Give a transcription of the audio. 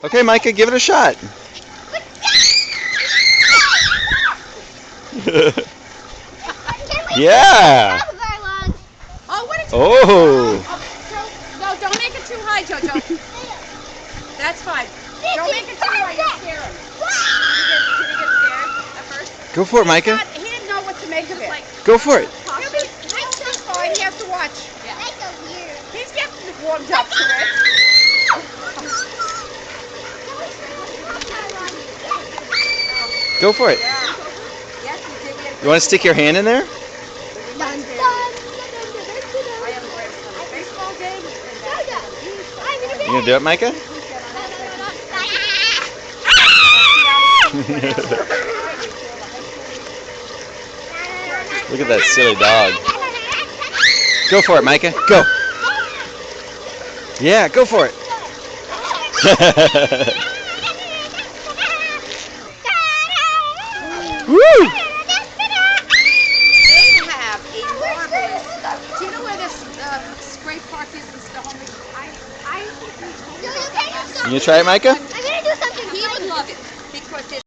Okay, Micah, give it a shot. Yeah. Oh, what is Oh. No, don't make it too high, Jojo. That's fine. Don't make it too high. You'll scare him. Did he get scared at first? Go for it, Micah. He didn't know what to make of it. Go for it. He's fine. He has to watch. Yeah. He's getting warmed up to it. Go for it. You want to stick your hand in there? I have a baseball game. You gonna do it, Micah? Look at that silly dog. Go for it, Micah. Go. Yeah, go for it. Woo! They have a marvelous. Do you know where this spray park is in Snohomish? You gonna try it, Micah? I'm gonna do something. He would love it because